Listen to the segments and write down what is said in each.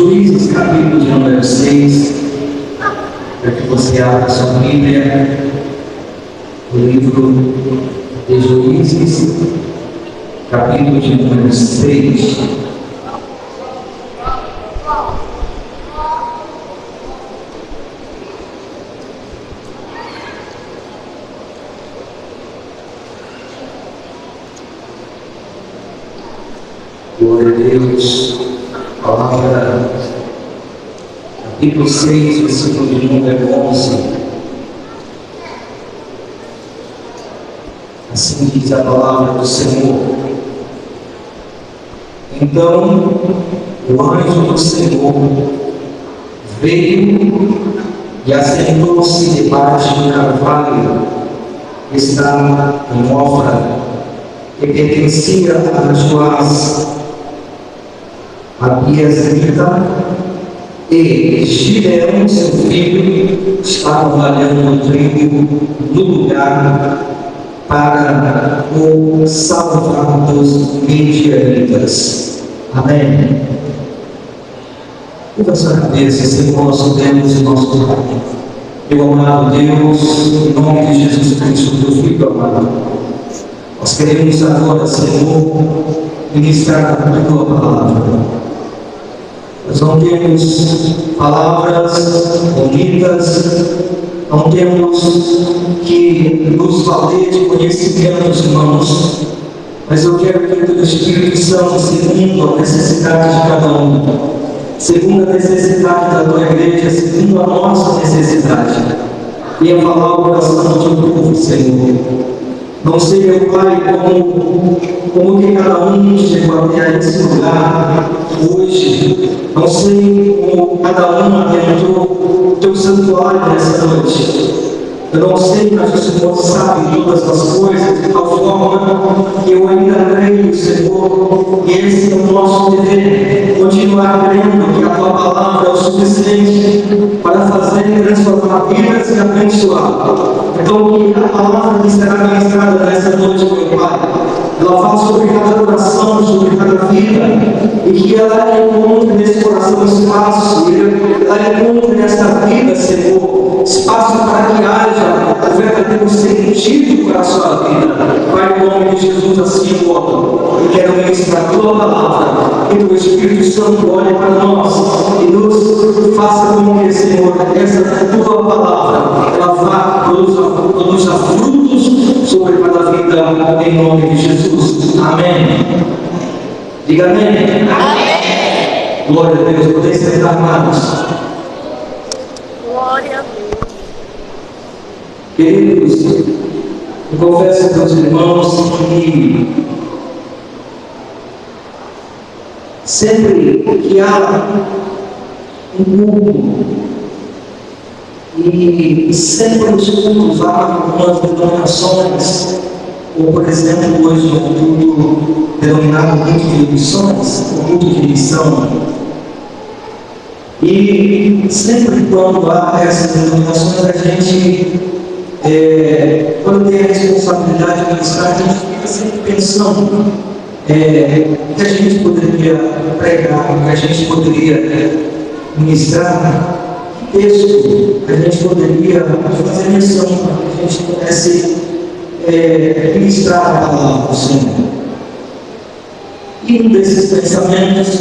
Juízes, capítulo de número 6, para que você abra sua Bíblia, o livro de Juízes, capítulo de número 6. Glória a Deus. Palavra, capítulo 6, versículo de número 11. Assim diz a palavra do Senhor. Então, o anjo do Senhor veio e assentou-se debaixo do carvalho que estava em Ofra, que pertencia a Joás, Abiezrita, e Gideão, seu filho, estava valhando o trigo no lugar para o salvar dos midianitas. Amém. Curva sua cabeça, Senhor, nosso Deus e nosso Pai. Meu amado Deus, em nome de Jesus Cristo, teu Filho amado, nós queremos agora, Senhor, ministrar a tua palavra. Nós não temos palavras bonitas, não temos que nos valer de conhecimentos humanos, mas eu quero que o Espírito Santo, segundo a necessidade de cada um, segundo a necessidade da tua igreja, segundo a nossa necessidade, venha falar o coração do teu povo, Senhor. Não sei, meu Pai, como que cada um chegou até esse lugar hoje. Não sei como cada um adentrou o teu santuário nessa noite. Eu não sei, mas o Senhor sabe todas as coisas, de tal forma que eu ainda creio, Senhor, e esse é o nosso dever, continuar crendo que a tua palavra é o suficiente para fazer e transformar vidas e abençoar. Então, que a palavra que será ministrada nessa noite, meu Pai, ela fala sobre cada coração, sobre cada vida, e que ela encontre nesse coração espaço, ela encontre nessa vida, Senhor, espaço para que haja o verdadeiro sentido para a sua vida. Pai, em nome de Jesus, assim oro. Eu quero ministrar a tua palavra, que o Espírito Santo olhe para nós e nos faça com que, Senhor, essa tua palavra ela vá produza frutos sobre cada vida, em nome de Jesus. Amém. Diga amém. Amém. Glória a Deus. Podem sentar, amados. Glória a Deus. Queridos, eu confesso para os irmãos que sempre que há um culto, e sempre os cultos há algumas denominações, ou por exemplo, hoje um culto denominado culto de missões, o culto de missão. E sempre quando há essas denominações, a gente, quando tem a responsabilidade de ministrar, a gente fica sempre pensando o que a gente poderia pregar, o que a gente poderia ministrar, que texto a gente poderia fazer menção para que a gente pudesse ministrar a palavra do Senhor. E um desses pensamentos,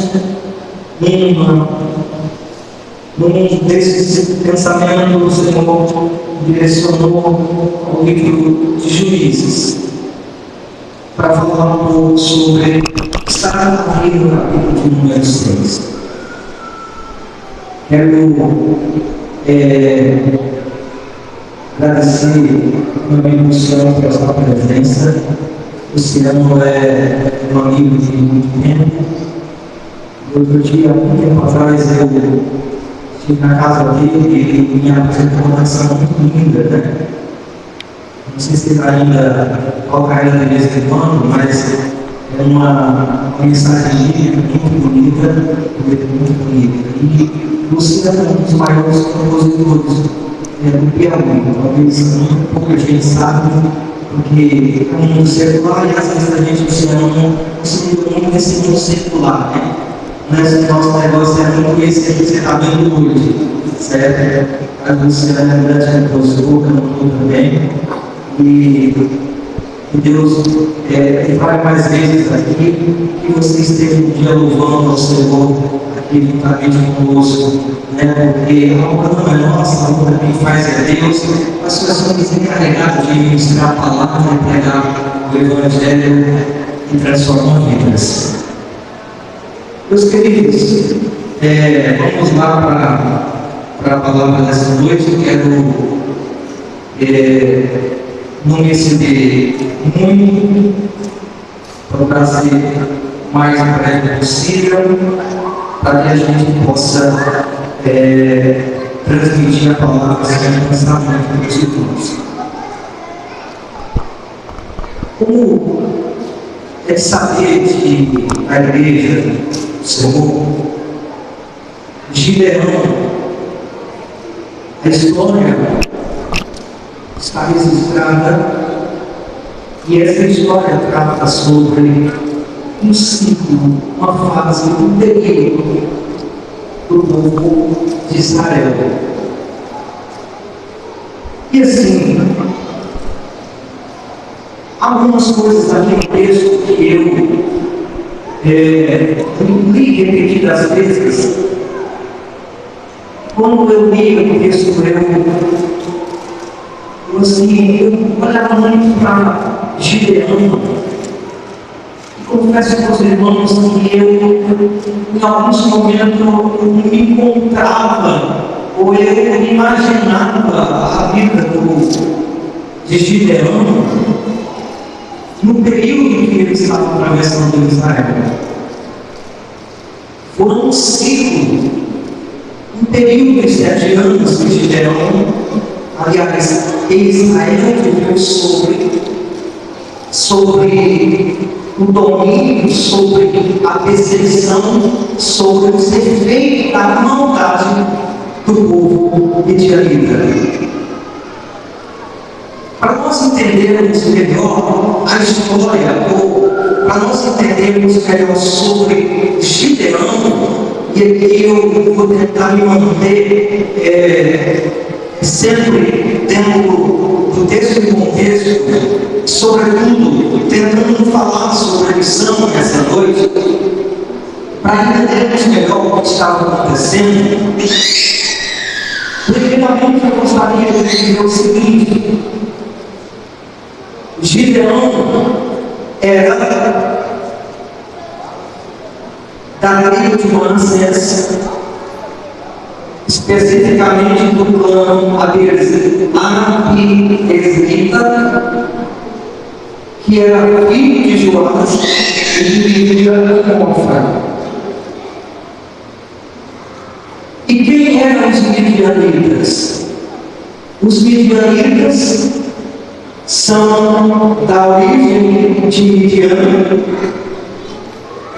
num desses pensamentos, o Senhor direcionou ao livro de Juízes para falar um pouco sobre estar aqui no capítulo de número 6. Quero agradecer uma emoção pela sua presença. O Luciano é um amigo de muito tempo. Outro dia, há muito tempo atrás, eu estive na casa dele e me apresentou uma canção muito linda, né? Não sei se ainda colocar ainda de vez em quando, mas é uma mensagem muito bonita, muito bonita. E Luciano é um dos maiores compositores do Piauí. Talvez muito pouca gente sabe, porque é um mundo secular e às vezes a gente não se muito nesse mundo secular, né? Nosso negócio é muito esse que você está vendo hoje, certo? A Luciana é grande compositora, cantor também, e Deus vai mais vezes aqui, que você esteja um dia louvando ao Senhor aqui juntamente conosco, né? Porque a obra não é nossa, a obra quem faz é Deus, mas nós somos encarregados de ministrar a palavra, de pregar o Evangelho e transformar vidas. Meus queridos, vamos lá para a palavra dessa noite. Eu quero não me exceder muito, procurar ser o mais breve possível, para que a gente possa transmitir a palavra sem pensamento para os irmãos. Como é saber que a igreja do Senhor, Gideão, a história está registrada, e essa história trata sobre um ciclo, uma fase, um período do povo de Israel. E assim, algumas coisas aqui no texto que eu li repetidas vezes. Quando eu li o texto, eu olhava muito para Gideão, e confesso para os irmãos que em alguns momentos, eu me encontrava, ou eu imaginava a vida de Gideão no período em que ele estava atravessando Israel. Foi um ciclo, um período de 7 anos que Gideão, aliás, Israel viveu sobre o domínio, sobre a perseguição, sobre os efeitos da maldade do povo midianita. Para nós entendermos melhor a história, ou para nós entendermos melhor sobre Gideão, e aqui eu vou tentar me manter sempre dentro do texto e contexto, sobretudo tentando falar sobre a missão nessa noite, para entendermos melhor o que estava acontecendo. Primeiramente, eu gostaria de dizer o seguinte: Gideão era da tribo de Manassés, especificamente do clã Abiezrita, que era filho de Joás e de Ofra. E quem eram os midianitas? Os midianitas são da origem de Midian.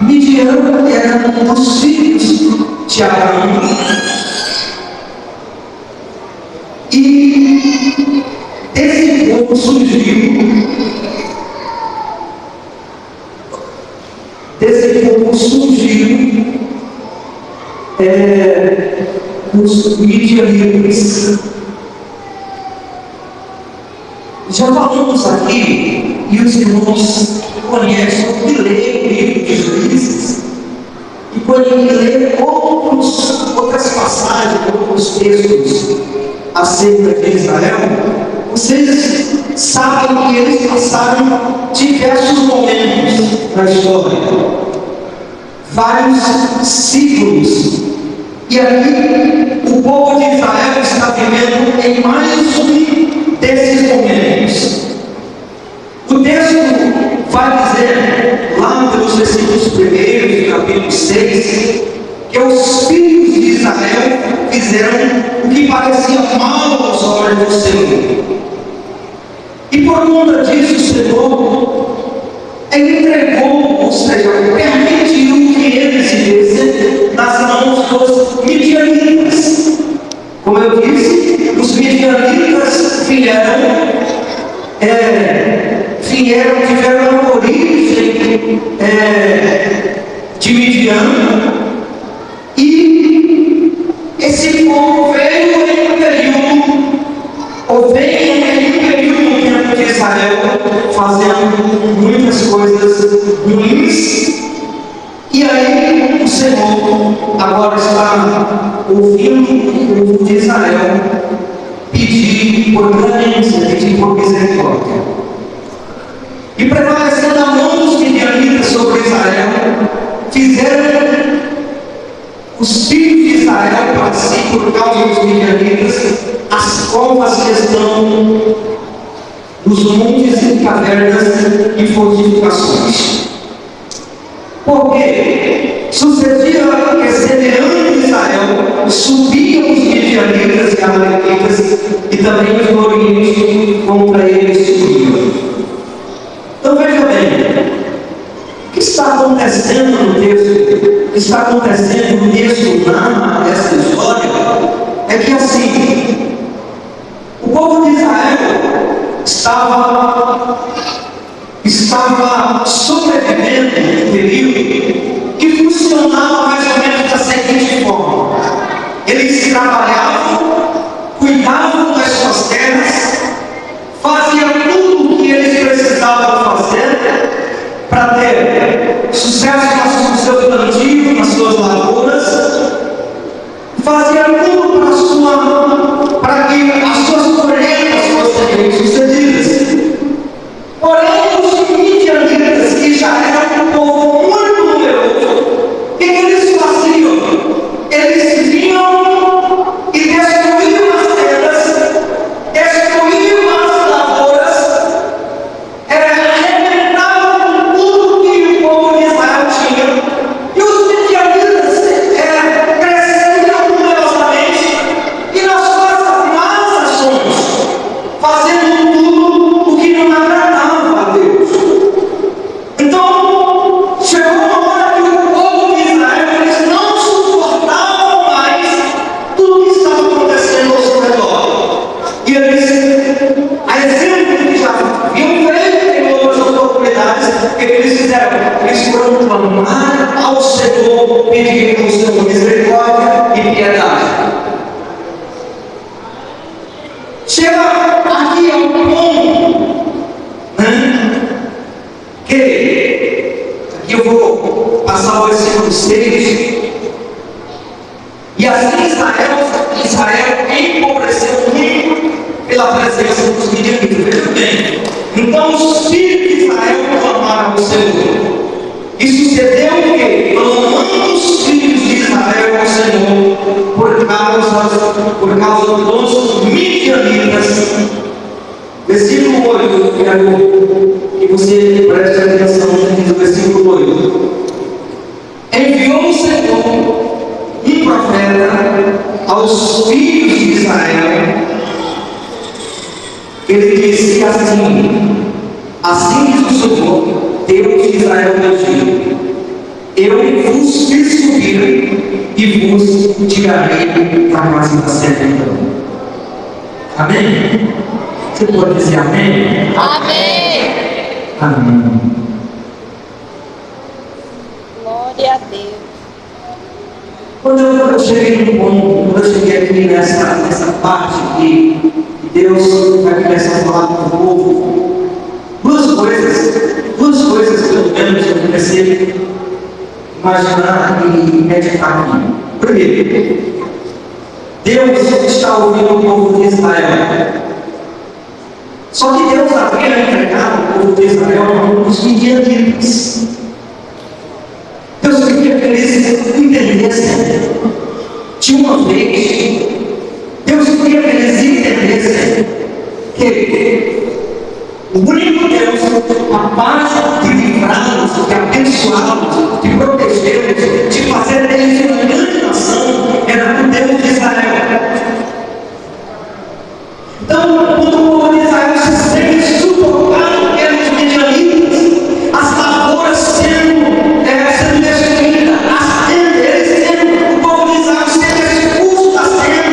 Midian era um dos filhos de Abrão. E esse povo surgiu. Os midianitas. Já falamos aqui, e os irmãos conhecem, que lê o livro de Juízes, e quando lê outras passagens, outros textos acerca de Israel, vocês sabem que eles passaram diversos momentos na história, vários ciclos, e aqui o povo de Israel está vivendo em mais um desses momentos. O texto vai dizer, lá pelos versículos 1 do capítulo 6, que os filhos de Israel fizeram o que parecia mal aos olhos do Senhor. E por conta disso, o Senhor entregou, ou seja, permitiu que eles vivessem nas mãos dos midianitas. Como eu disse, os midianitas tiveram a origem de Midian, agora está ouvindo o povo de Israel pedir por clemência, pedir por misericórdia. E prevalecendo a mão dos midianitas sobre Israel, fizeram os filhos de Israel para si, por causa dos midianitas, as covas que estão nos montes e cavernas e fortificações. Porque sucedia que, semeando Israel, subiam os midianitas e amalequitas, e também os do Oriente contra eles subiam. Então veja bem, o que está acontecendo no texto? O que está acontecendo no texto narra essa história é que assim, o povo de Israel estava sobrevivendo em um período que funcionava mais ou menos da seguinte forma: eles trabalhavam, cuidavam das suas terras, faziam tudo o que eles precisavam fazer para ter sucesso nos seus plantios, nas suas lavouras, faziam tudo para que as suas colheitas fossem bem-sucedidas. Porém, os midianitas, que já eram um povo muito numeroso, o que eles faziam? Eles vinham e destruíam as terras, destruíam as lavouras, arrebentavam tudo que o povo de Israel tinha, e os midianitas cresciam numerosamente e nas suas más ações, fazendo tudo o que não agradava a Deus. Então, chegou uma hora que o povo de Israel, eles não suportavam mais tudo que estava acontecendo ao seu redor. E eles, a exemplo que já haviam feito em outras oportunidades, o que eles fizeram? Eles foram clamar ao Senhor, pedir ao Senhor misericórdia e piedade. Chega aqui ao ponto, que aqui eu vou passar o versículo 6. E assim Israel empobreceu muito pela presença dos midianitas. Veja bem, então os filhos de Israel clamaram ao Senhor. E sucedeu que, clamando os filhos de Israel ao Senhor, por causa dos midianitas. Versículo 8, eu quero que você preste atenção no versículo 8. Enviou o Senhor um profeta aos filhos de Israel. Ele disse assim diz o Senhor, Deus de Israel, meu filho: eu vos fiz subir e vos tirarei da casa da servidão. Amém? Você pode dizer amém? Amém. Amém. Glória a Deus. Quando eu cheguei no ponto, quando eu cheguei aqui nessa parte que Deus vai começar a falar com o povo, duas coisas pelo menos eu comecei a imaginar e meditar aqui. Primeiro, Deus está ouvindo o povo de Israel. Só que Deus havia entregado o povo de Israel a mão dos midianitas. Deus queria que eles entendessem de uma vez. Deus queria que eles entendessem que o único Deus capaz de livrá-los, de abençoá-los, de protegê-los, de fazer deles uma grande nação, era o Deus de Israel. Então, quando o povo de Israel se sente sufocado pelos midianitas, as lavouras sendo destruídas, o povo de Israel sendo expulso das terras,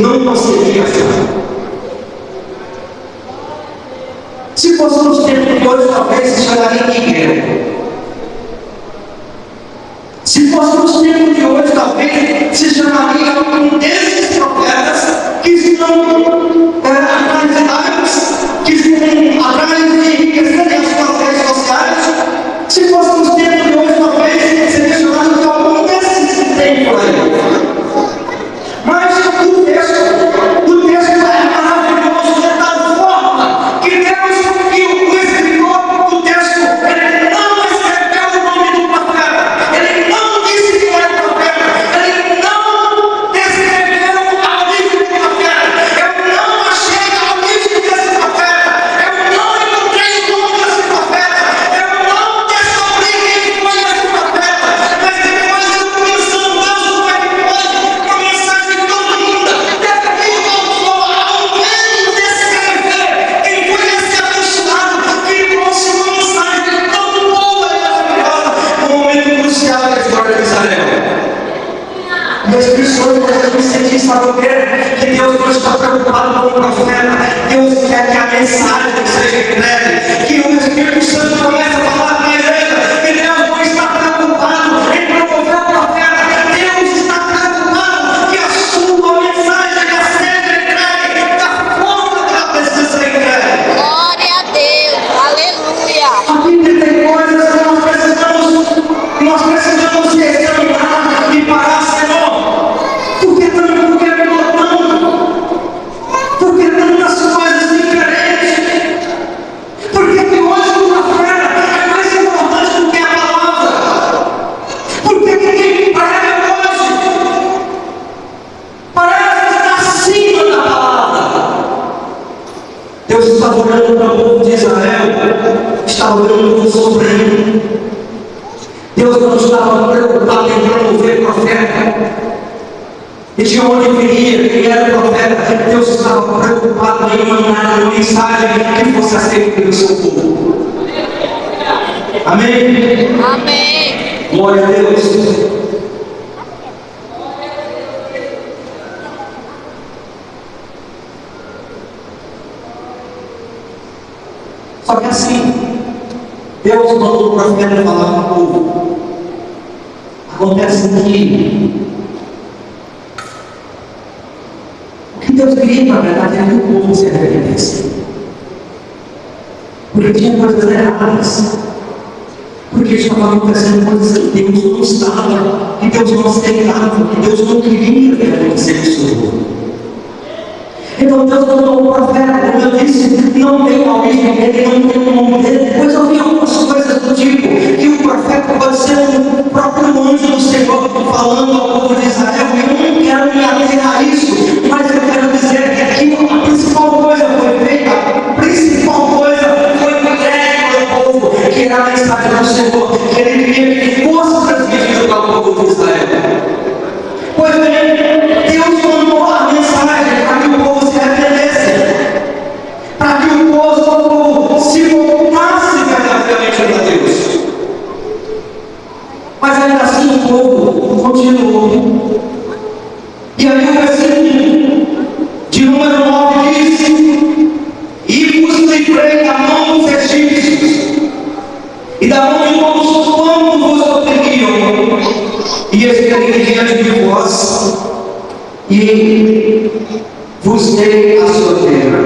não conseguia achar. Se fosse nos tempos de hoje, talvez se chamaria de guerra. Se fosse nos tempos de hoje, talvez se chamaria um desses profetas que estão atrás de lives, que estão atrás de enriquecerem as suas redes sociais. Se fosse nos tempos de hoje, talvez seria chamado de algum desses que tem por aí. Mas o texto é maravilhoso de tal forma que Deus, que o escritor do texto, ele não escreveu o nome do profeta, ele não disse que era profeta, ele não descreveu a origem do profeta. Eu não achei a origem desse profeta, eu não encontrei o nome desse profeta, eu não descobri quem foi esse profeta, mas depois eu pensando, Deus, como é que pode uma mensagem tão linda ter vindo ao menos descrever quem foi esse abençoado que trouxe uma mensagem tão boa e maravilhosa no momento crucial da história de Israel. E as pessoas devem sentir, sabe o quê? Que Deus não está preocupado com o profeta. Deus quer que a mensagem seja entregue, que o Espírito Santo comece a falar na igreja, que Deus não está preocupado em promover o profeta. Deus está preocupado que a sua mensagem seja entregue da forma que ela precisa ser entregue. Glória a Deus. Aleluia. Aqui tem coisas que nós precisamos se examinar e parar, Senhor. Por que mudou tanto? Por que tantas coisas diferentes? Por que hoje o profeta é mais importante do que a palavra? Por que quem prega hoje parece estar acima da palavra? Deus está olhando para o povo de Israel, está olhando para o sofrendo. Deus não estava preocupado em promover profeta. E de onde viria, quem era o profeta? Deus estava preocupado em mandar uma mensagem que fosse aceita pelo seu povo. Amém? Amém. Glória a Deus. Só que assim, Deus mandou o profeta falar com o povo. Acontece que o que Deus queria, na verdade, é que o povo se arrependesse. Porque tinha coisas erradas. Porque estava acontecendo coisas que Deus não estava, que Deus não aceitava, que Deus não queria que acontecesse isso. Então Deus mandou o profeta, como eu disse, não tem a origem dele, não tem o nome dele. Depois eu vi algumas coisas do tipo, que o profeta pode ser o próprio anjo do Senhor falando ao povo de Israel. Eu não quero me ater a isso, mas eu quero dizer que a principal coisa foi feita, a principal coisa foi entregue ao povo, que era a mensagem do Senhor, que ele queria que fosse transmitida ao povo de Israel. Pois bem, Deus mandou a mensagem para que o povo se arrependesse, para que o povo se voltasse verdadeiramente a Deus. Mas ainda assim o povo continuou. E aí o versículo de número 9 diz: e vos livrei da mão dos egípcios e da mão de todos quantos vos oprimiam, e esperei diante de vós, e vos dei a sua terra.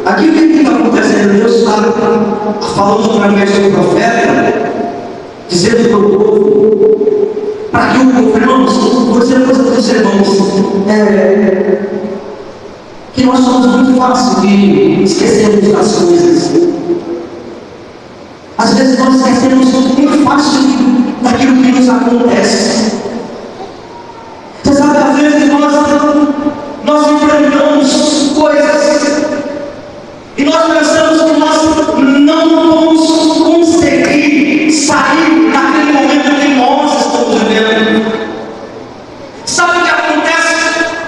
Aqui o que está acontecendo? Deus está falando através do profeta, dizendo para o povo, para que o povo, irmãos, vou dizer coisa para os irmãos, que nós somos muito fáceis de esquecermos das coisas. Às vezes nós esquecemos muito fácil daquilo que nos acontece. Você sabe, às vezes nós enfrentamos coisas e nós pensamos que nós não vamos conseguir sair daquele momento que nós estamos vivendo. Sabe o que acontece?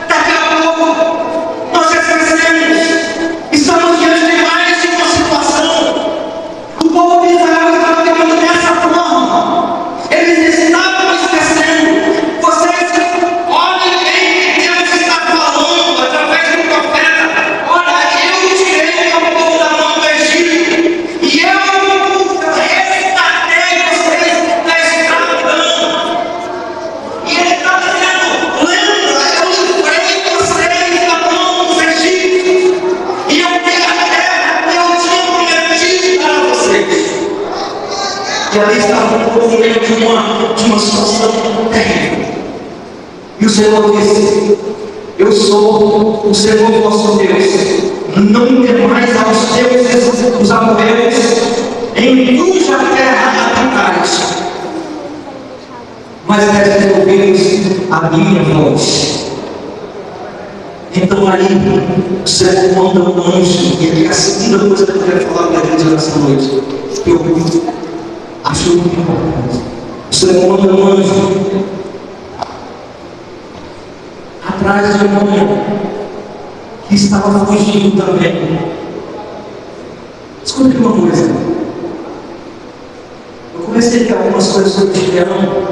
Daqui a pouco nós esquecemos, estamos diante de mais de uma situação. O povo de Israel estava vivendo dessa forma. Eles estavam esquecendo. Vocês olhem bem que Deus está falando através ali estavam no meio de uma situação terrível. E o Senhor disse: eu sou o Senhor vosso Deus. Não temais aos deuses os amorreus, em cuja terra habitais, mas deves ouvir a minha voz. Então aí o Senhor manda um anjo, e aqui é a segunda coisa que eu quero falar para a gente nessa noite, que eu acho muito importante. O Senhor manda um anjo atrás de um homem que estava fugindo também. Escuta uma coisa. Eu comecei a ver algumas coisas sobre Gideão,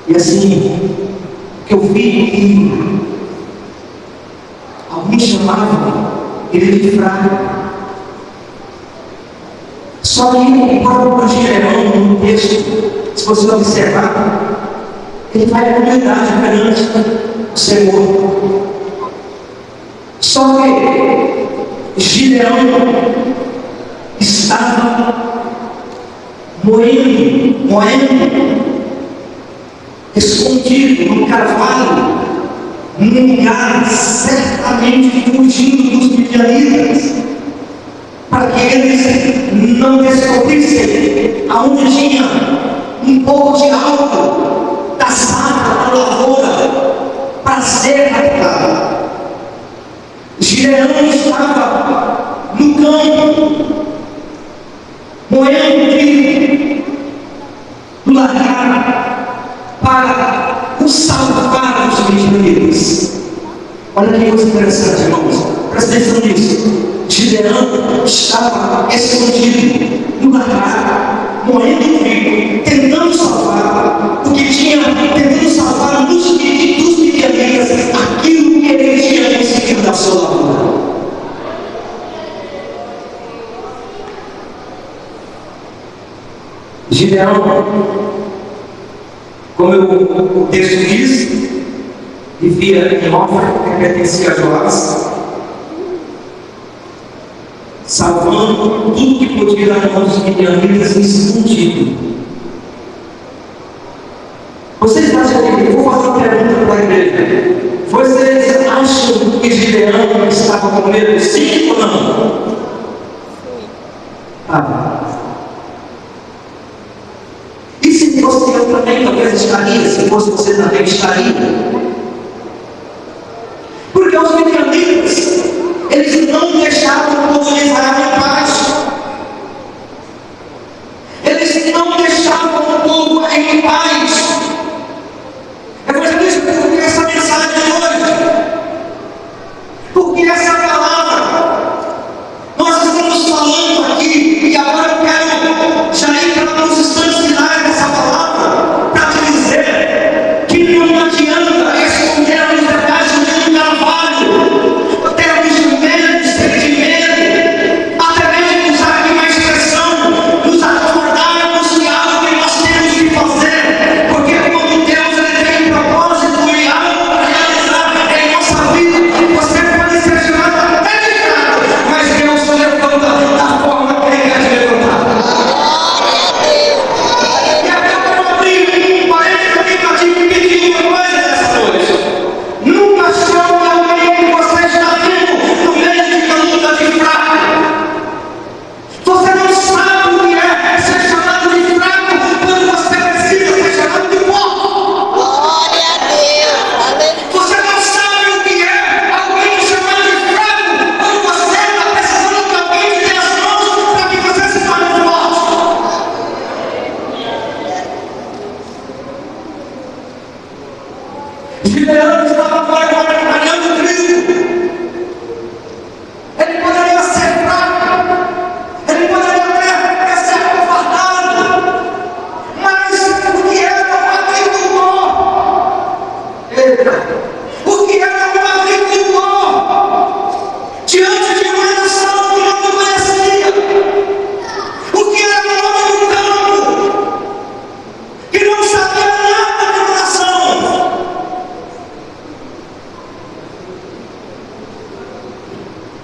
e assim, que eu vi que alguns chamavam ele de fraco. Só que o próprio Gideão, no texto, se você observar, ele vai com humildade perante o Senhor. Só que Gideão estava moendo, escondido no carvalho, num lugar certamente fugindo dos midianitas, para que eles não descobrissem aonde tinha um pouco de algo da safra, da lavoura, para ser habitada. Gideão estava no campo, moendo trigo do lagar para o salvar dos midianitas. Olha que coisa interessante, irmãos. Presta atenção nisso. Gideão estava escondido no lagar, moendo trigo, tentando salvar, porque tentando salvar dos midianitas aquilo que ele tinha conseguido da sua lavoura. Gideão, como o texto diz, vivia em Ofra, que pertencia a Joás, salvando tudo que podia dar mãos dos midianitas escondido. Vocês acham que, eu vou fazer uma pergunta para a igreja, vocês acham que Gideão estava com medo, sim ou não? E se fosse eu também, talvez estaria, se fosse você também estaria. Porque os midianitas, eles não deixavam o povo de Israel em paz. Eles não deixavam o povo em paz. É por isso que eu coloquei essa mensagem hoje. Porque essa palavra, nós estamos falando aqui, e agora eu quero já ir para os instantes finais dessa palavra, para te dizer que não adianta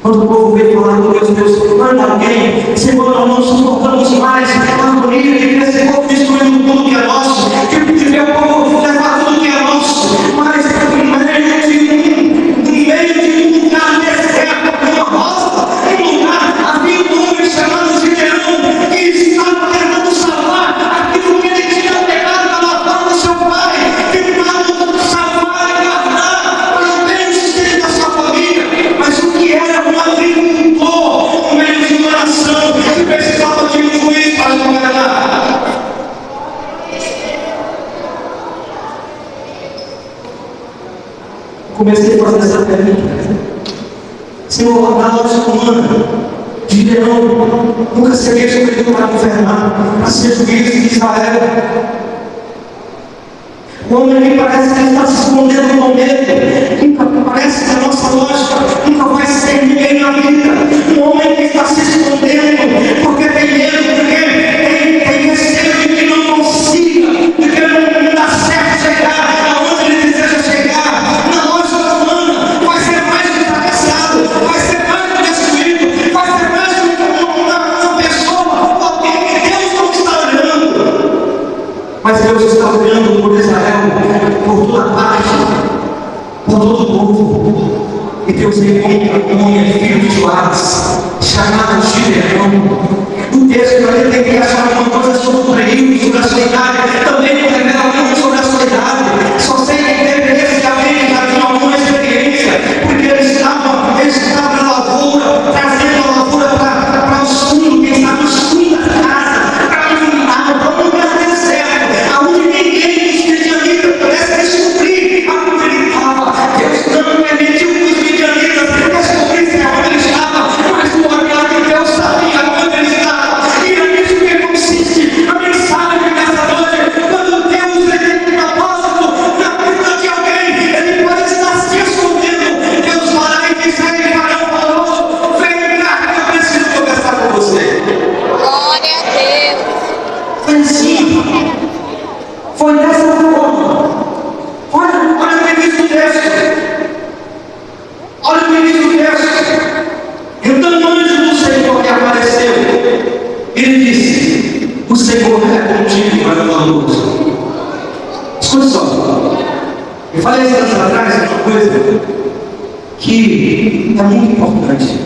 Quando o povo veio falar com Deus, manda alguém, Senhor, nós não suportamos mais a agonia de ver esse povo destruindo tudo que é nosso, de ver o povo levar tudo que é nosso, mas no meio de um lugar deserto, uma roça, um lugar, havia um homem chamado Gideão, que estava tentando salvar aquilo que ele tinha pegado na lavanda do seu pai, tentando salvar e guardar para o bem e sustento da sua família, mas o que era um agricultor no meio de uma nação que precisava de um juiz para governar. Comecei a fazer essa pergunta: Senhor, na lógica humana, Gideão nunca seria escolhido para governar, para ser juiz de Israel. O homem que parece que está se escondendo com medo, nunca parece que a nossa lógica nunca vai ser ninguém na vida. Um homem que está se escondendo porque tem medo, porque tem receio de que não consiga, de que não dá certo chegar aonde ele deseja chegar. Na lógica humana, vai ser mais que fracassado, vai ser mais que destruído, vai ser mais que uma pessoa, alguém que Deus não está olhando. Mas Deus está olhando por Israel, por toda parte, por todo o povo. E Deus encontra um homem, filho de Joás, chamado Gideão. O texto ali tem que achar alguma coisa sobre o período, sobre a sua idade. Também não revela muito sobre a sua idade. Só sei que teve esse alguém que já tinha alguma experiência, porque ele estava na lavoura, trazendo a lavoura para os fundos, quem sabe os fundos da casa, para um lugar deserto, aonde ninguém dos midianitas pudesse descobrir aonde ele estava. Deus não permitiu que os midianitas descobrissem aonde ele estava, mas o olhar de Deus sabia aonde ele estava. E é nisso que consiste a mensagem dessa noite. Quando Deus tem um propósito na vida de alguém, ele pode estar se escondendo. Deus vai e diz: ei, varão valoroso, vem cá que eu preciso conversar com você. Glória a Deus. Foi assim. Foi dessa forma. Olha o início do texto. Olha o início do texto. Então o anjo do Senhor que apareceu, ele disse: o Senhor é contigo, varão valoroso. Escute só. Eu falei anos atrás uma coisa que é muito importante.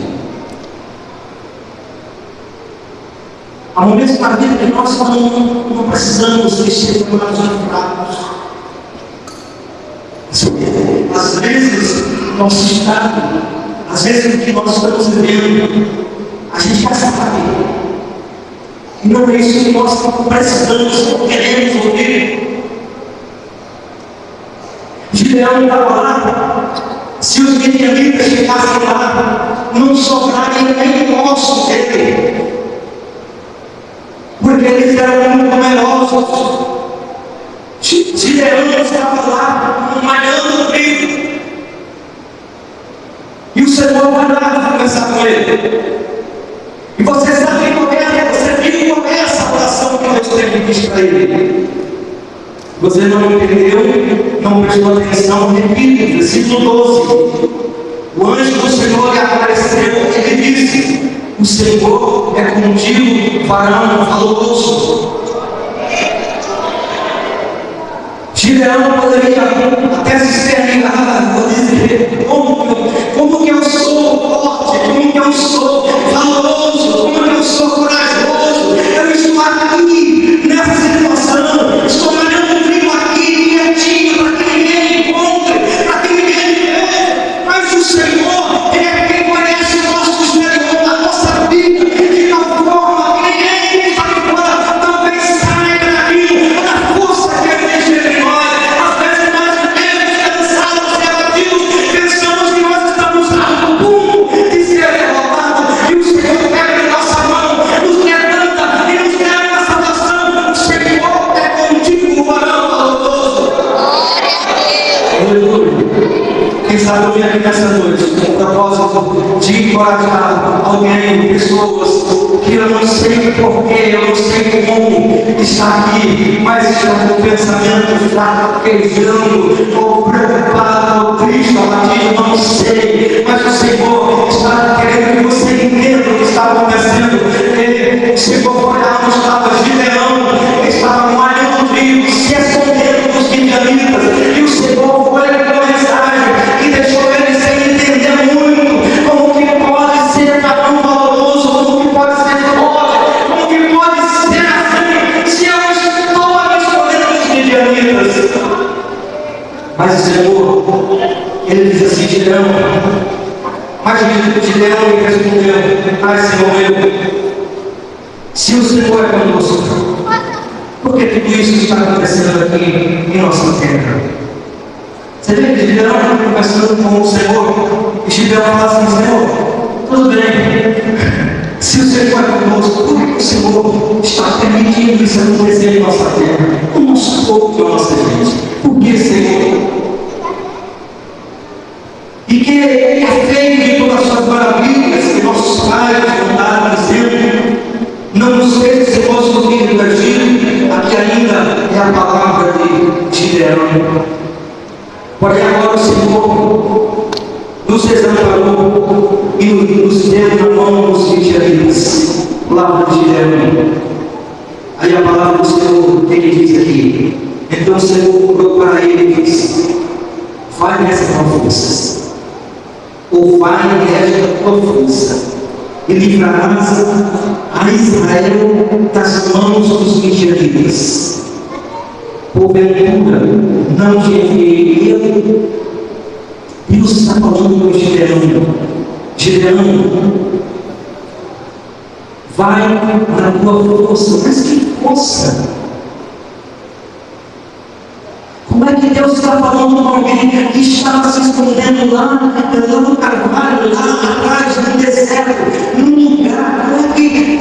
Há momentos na vida que nós não precisamos vestir armaduras fracos. Às vezes, nosso estado, às vezes o que nós estamos vivendo, a gente já sabe. E não é isso que nós precisamos ou queremos ouvir. Gideão estava lá. Se os midianitas chegassem lá, não sobraria nem o osso dele, porque eles eram muito numerosos. Gideão estava lá, malhando o trigo, e o Senhor vai lá conversar com ele. E você sabe qual é, você viu qual é essa oração que Deus teve que para ele. Você não entendeu, não prestou atenção, repita, versículo 12. O anjo do Senhor lhe apareceu, ele disse: o Senhor é contigo, varão valoroso. Gideão poderia até se exterminar, vou dizer: como que eu sou forte, como que eu sou valoroso, como que eu sou corajoso. Eu estou aqui nessa situação, estou olhando o trigo aqui, quietinho, para que ninguém encontre, para que ninguém me veja. Mas o Senhor, Ele é quem conhece o nosso exterior, a nossa vida, de tal forma que ninguém que está de fora também saia daquilo, da força que Ele deixa em nós. Às vezes nós vivemos cansados e abatidos, pensamos que nós estamos a ponto de ser derrotados, e o Senhor pega em nossa mão, nos levanta e nos leva à salvação. O Senhor é contigo, varão valoroso. Glória a Deus. Aleluia. Quem sabe eu vim aqui nessa noite com o propósito de encorajar alguém, pessoas que eu não sei porquê, eu não sei como está aqui, mas está com o pensamento fraquejando, ou preocupado, ou triste, abatido, não sei, mas o Senhor está querendo Mas Gideão lhe respondeu: ai, Senhor meu, se o Senhor é conosco, por que tudo isso está acontecendo aqui em nossa terra? Você vê que Gideão está conversando com o Senhor, e Gideão fala assim: Senhor, tudo bem, se o Senhor é conosco, por que o Senhor está permitindo isso acontecer em nossa terra, o nosso povo e a nossa gente? Por que, Senhor? E que é feito de todas as suas maravilhas que nossos pais contaram dizendo, não nos fez o Senhor subir do Egito. Aqui ainda é a palavra de Gideão. Porém agora o Senhor nos desamparou e nos deu na mão dos midianitas. Palavra de Gideão. Aí a palavra do Senhor, ele diz aqui: então o Senhor procurou para ele e disse: vai nessa tua força, ou vai nessa tua força, e livrarás a Israel das mãos dos midianitas. Porventura não te enviei eu? Deus está falando com Gideão: Gideão, vai na tua força. Mas que força? Como é que Deus está falando com alguém que estava se escondendo lá no Carvalho, lá atrás do deserto, num lugar?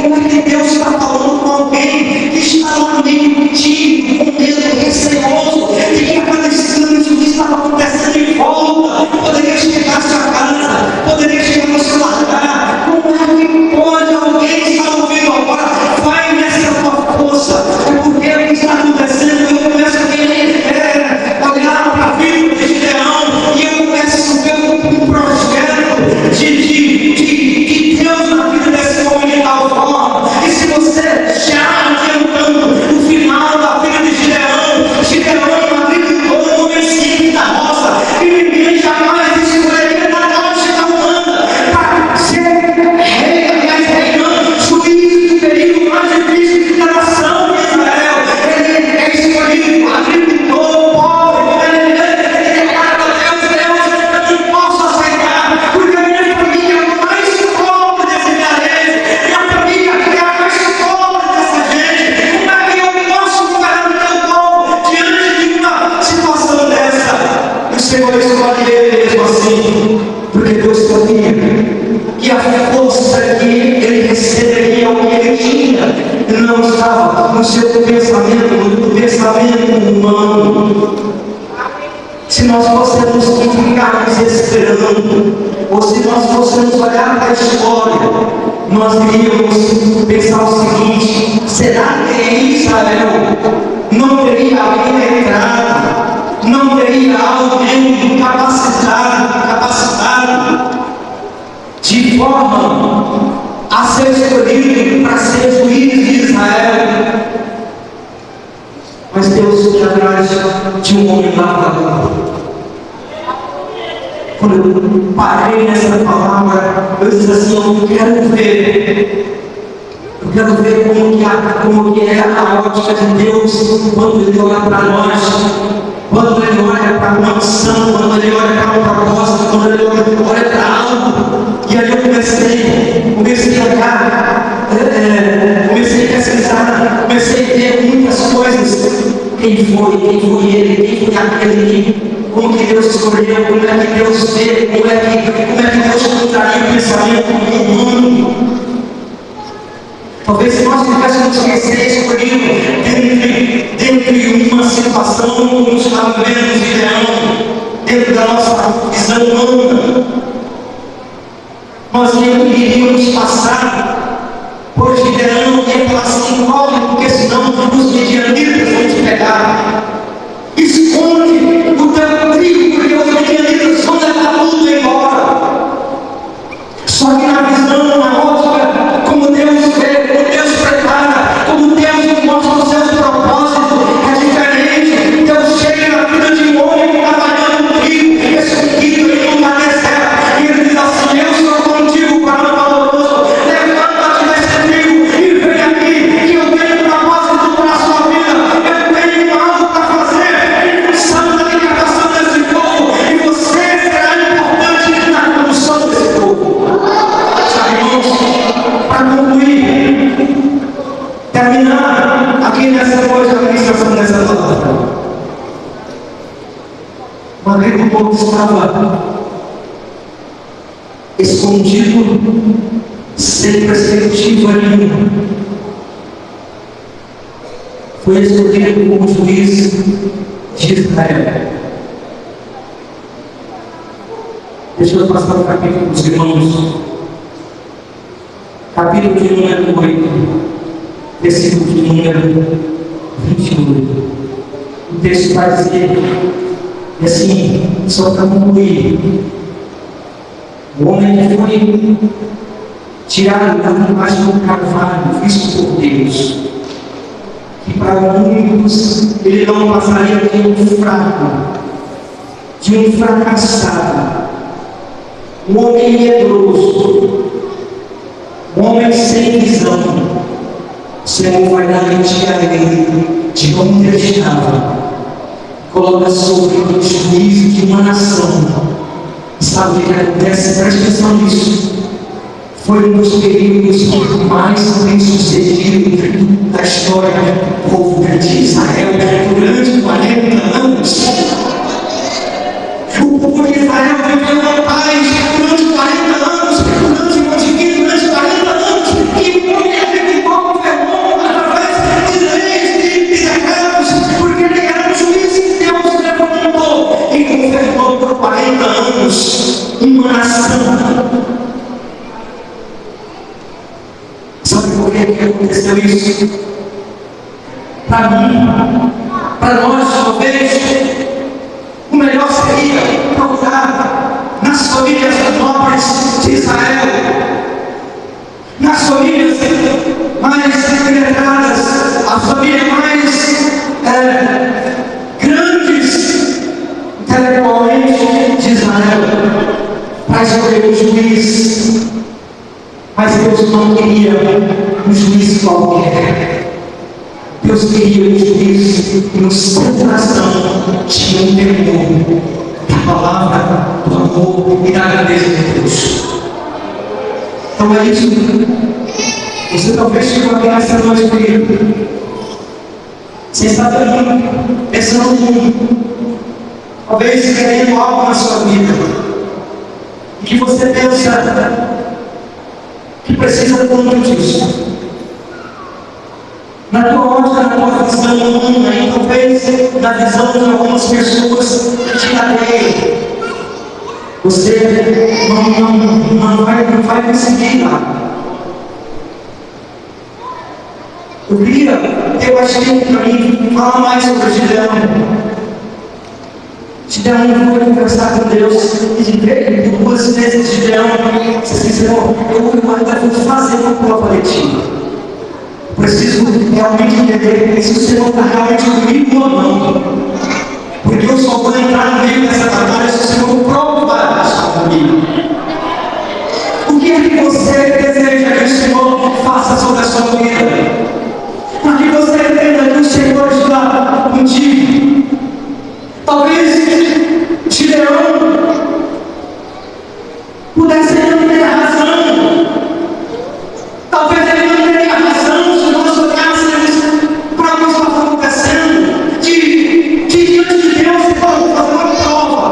Como é que Deus está falando com alguém que está lá meio contigo, com medo, receoso, de que cada instante o que estava acontecendo em volta poderia chegar à sua casa, poderia chegar ao seu lar? Como é que pode alguém estar ouvindo agora? Vai nessa tua força, é porque o que está acontecendo, eu começo a olhar para a vida de Gideão e eu começo a ver um projeto de Deus na vida desse homem de tal forma. E se você já adiantando o final da vida de Gideão agricultor, um homem simples da roça, e ninguém jamais escolheria na onde Gideão anda para ser rei, aliás, reinando, juiz do período mais difícil da nação de Israel. Ele é escolhido, agricultor, pobre, ele declara a Deus: eu não posso aceitar, porque a minha família é a mais pobre desse vilarejo, minha família é a mais pobre dessa gente. Como é que eu posso ficar no teu povo diante de uma situação dessa? E o Senhor escolhe ele mesmo assim, porque Deus sabia que a força que ele receberia, o que ele tinha, não estava no seu pensamento, no pensamento humano. Se nós fossemos ficar desesperando, ou se nós fôssemos olhar para a história, nós iríamos pensar o seguinte: será que em Israel não teria alguém entrado, não teria alguém capacitado de forma a ser escolhido para ser juiz de Israel? Mas Deus foi atrás de um homem lavrador. Quando eu parei nessa palavra, eu disse assim: eu quero ver como que é a ótica de Deus quando Ele olha para nós, quando Ele olha para uma missão, quando Ele olha para um propósito, quando Ele olha para algo. E aí eu comecei a olhar, comecei a pesquisar, comecei a ver muitas coisas. Quem foi ele, quem foi aquele, como que Deus escolheu, como é que Deus vê, como é que Deus contraria o pensamento humano. Talvez se nós tivéssemos que ser escolhido dentre uma situação como estava vivendo Gideão, dentro da nossa visão humana, nós iríamos passar por Gideão e ia falar assim: corre, porque senão os midianitas vão te pegar. Esconde o teu trigo, porque os midianitas vão levar tudo embora. Só que na visão, na ótica, como Deus vê, como Deus prepara, como Deus mostra os seus propósitos, é diferente. Deus chega na vida de um homem que está trabalhando no trigo, escondido, ele não está deserto, e ele diz assim: eu sou contigo, para o valoroso, levanta-te desse trigo e vem aqui, que eu tenho um propósito para a sua vida, eu tenho algo para fazer. povo estava escondido, sem perspectiva nenhuma. Foi escolhido como juiz de Israel. Deixa eu passar o capítulo dos irmãos. Capítulo de número 8, versículo de número 28. O texto vai dizer assim, só para concluir: o homem que foi tirado da imagem do carvalho, visto por Deus, que para muitos ele não passaria de um fraco, de um fracassado, um homem medroso, um homem sem visão. O Senhor vai dar mente a ele de como ele estava, coloca sobre o juízo de uma nação. Sabe o que acontece? Preste atenção nisso. Foi um dos períodos mais bem sucedidos da história do povo de Israel durante 40 anos. O povo de Israel viveu na paz durante 40 anos, durante o divino, durante 40 anos, e o povo ficou governou através de leis e decretos, porque ele era um juiz que Deus levantou e governou por 40 anos uma nação. Sabe por que aconteceu isso? Para mim, para nós, talvez, o melhor seria procurar nas famílias nobres de Israel, nas famílias mais letradas, as famílias mais grandes intelectualmente de Israel, para escolher um juiz. Mas Deus não queria um juiz qualquer. Deus queria um juiz que no seu coração tinha um temor da palavra, do amor e da grandeza de Deus. Então é isso. Você talvez chegou aqui nessa noite comigo. Você está pensando no mundo. Talvez querendo algo na sua vida. E que você pensa que precisa tanto disso. Na tua ótica, na tua visão humana, e talvez na visão de algumas pessoas que te cadeiam, você não vai conseguir nada. Eu queria ter o agente para mim falar mais sobre o Gideão. Gideão foi conversar com Deus e dizer por 2 vezes Gideão disse: Senhor, eu ainda vou fazer uma prova de ti. Preciso realmente entender se o Senhor está realmente comigo ou não. Porque eu só vou entrar no meio dessa batalha se o Senhor provar que está comigo. O que é que você deseja que o Senhor faça sobre a sua vida? Para que você entenda que o Senhor está contigo. Talvez Gideão pudesse não ter razão. Talvez ele não teria razão se nós olhássemos para o que está acontecendo. Diante de Deus, ele pode fazer uma prova.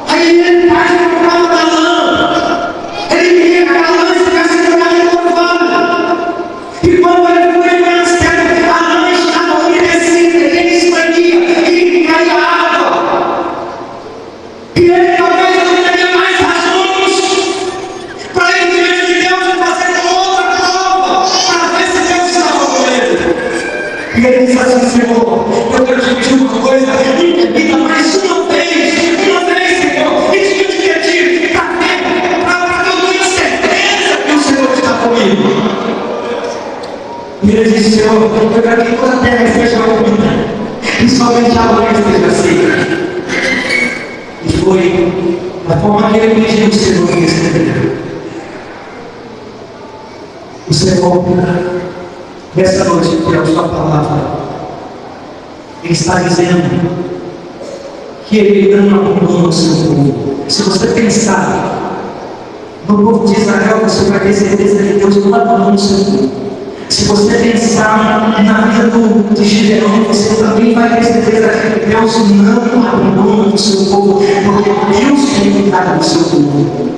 Aí ele faz uma prova da lã. Ele queria que a lã estivesse jogada em orvalho. E quando ele foi mais certo, a lã estava umedecida, ele espremia e caía água. E ele talvez não teria mais razões para ir diante de Deus e fazer outra prova para ver se Deus estava com ele. E ele disse assim: Senhor, eu quero te pedir uma coisa, repita mais uma vez, Senhor, e diga de ti, para que eu tenha certeza que o Senhor está comigo. E ele disse: Senhor, eu quero que toda a terra esteja comida, e somente a água esteja seca. E foi da forma que ele pediu o Senhor que recebeu. O Senhor, nessa noite, por a sua palavra, Ele está dizendo que Ele não abandona o seu povo. Se você pensar no povo de Israel, você vai ter certeza que Deus não abandona o seu povo. Se você pensar na vida de Gideão, você também vai ter certeza que Deus não abandona o seu povo, porque Deus tem cuidado do seu povo.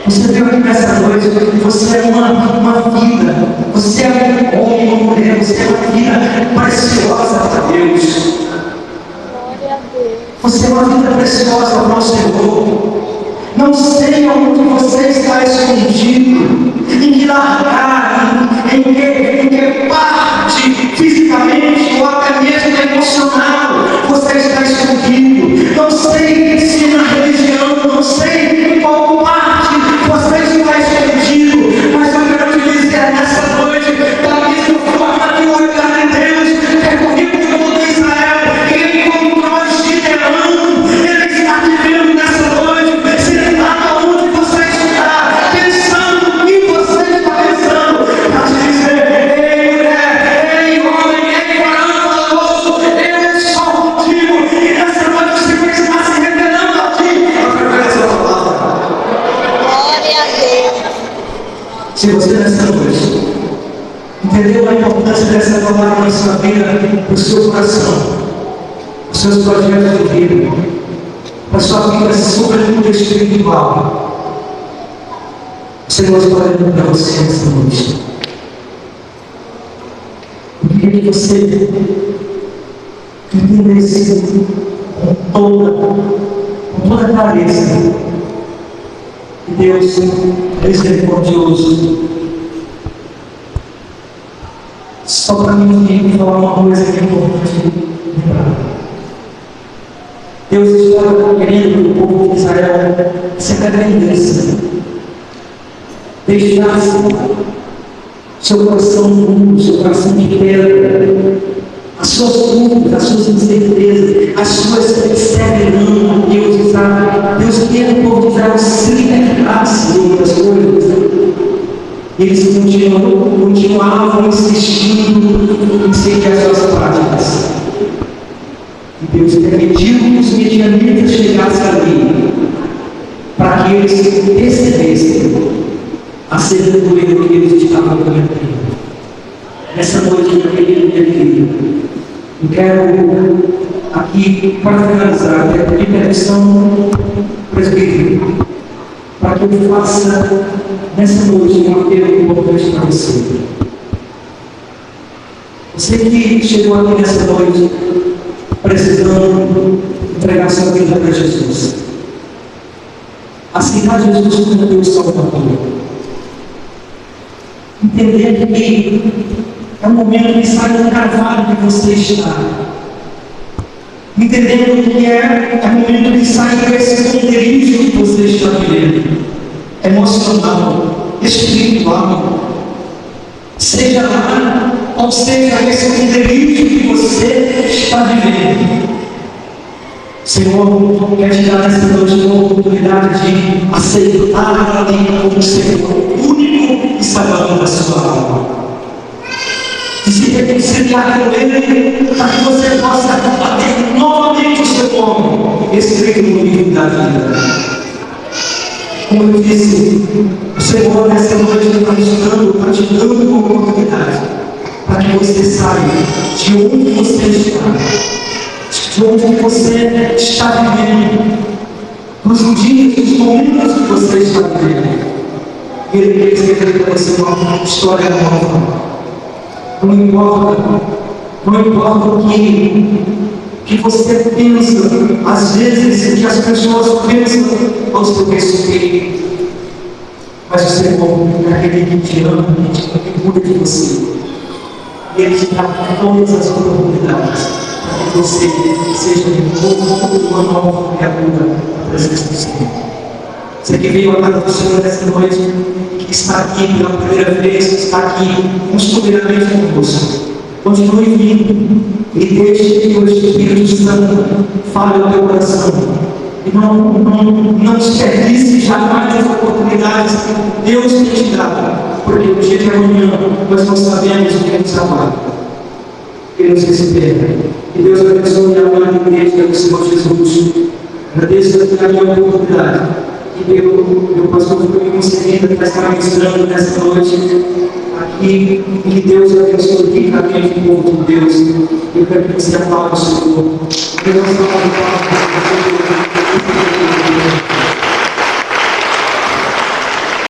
Você viu aqui nessa noite, você é uma vida, você é um homem, uma mulher, você é uma vida preciosa para Deus. Você é uma vida preciosa para o Senhor. Não sei onde você está escondido, em que lugar, em que parte, fisicamente ou até mesmo emocional, você está escondido. Não sei se na religião, não sei em qual parte você está escondido, mas eu quero te dizer nessa noite, da mesma forma que o olhar de Deus percorreu o povo de Israel, ele encontrou Gideão, ele está te vendo nessa noite, sentado onde você está, pensando o que você está pensando, para te dizer: ei mulher, ei homem, ei varão valoroso, eu estou contigo, e nessa noite o Senhor está se revelando a ti. Eu quero ver essa palavra. Glória a Deus. Se você nessa noite entendeu a importância dessa palavra na sua vida, para o seu coração, para os seus projetos de vida, para a sua vida sobretudo espiritual, o Senhor está olhando para você nessa noite. Eu queria que você entendesse com toda clareza que Deus é misericordioso. Só para mim falar uma coisa que é importante lembrar. Deus estava querendo que o povo de Israel se arrependesse, deixasse seu coração duro, seu coração de pedra, as suas dúvidas, as suas incertezas, as suas severando a Deus, sabe? Deus quer que o povo de Israel se libertasse de outras coisas. Eles continuavam insistindo em seguir as suas práticas. E Deus permitiu que os medianitas chegassem ali, para que eles percebessem acerca do erro que eles estavam cometendo. Nessa noite, eu quero aqui, para finalizar, pedir permissão presbítero, para que eu faça nessa noite um apelo importante para você. Você que chegou aqui nessa noite precisando entregar sua vida para Jesus, aceitar Jesus como Deus Salvador, entender que é o momento de sair do carvalho que você está, entendendo que é o momento de sair desse esconderijo que você está vivendo, emocional, espiritual, seja lá qual seja esse esconderijo que você está vivendo. Senhor, quer te dar nessa noite uma oportunidade de aceitar Ele como Senhor único e salvador da sua alma. De se reconciliar com Ele, para que você possa bater novamente o seu nome escrito no livro da vida. Como eu disse, o Senhor nessa noite está te dando uma oportunidade para que você saiba de onde você está, de onde você está vivendo, dos dias, dos momentos que você está vivendo. E Ele quer escrever para você uma história nova. Não importa o que você pensa, às vezes, que as pessoas pensam ao seu respeito. Mas o Senhor é aquele que te ama, que cuida de você. E Ele te dá todas as oportunidades para que você seja uma nova criatura na presença do Senhor. Você que veio à casa do Senhor nessa noite, que está aqui pela primeira vez, que está aqui costumeiramente conosco, continue vindo e deixe que o Espírito Santo fale ao teu coração. E não desperdice jamais as oportunidades que Deus tem te dado, porque no dia de amanhã nós não sabemos o que nos aguarda. Que nos espera. Que Deus abençoe a amada igreja do Senhor Jesus. Agradeço a minha oportunidade E meu pastor foi concedendo que está ministrando nessa noite aqui, que Deus abençoe ricamente o povo de Deus. Eu quero que você aplaude o Senhor. Deus não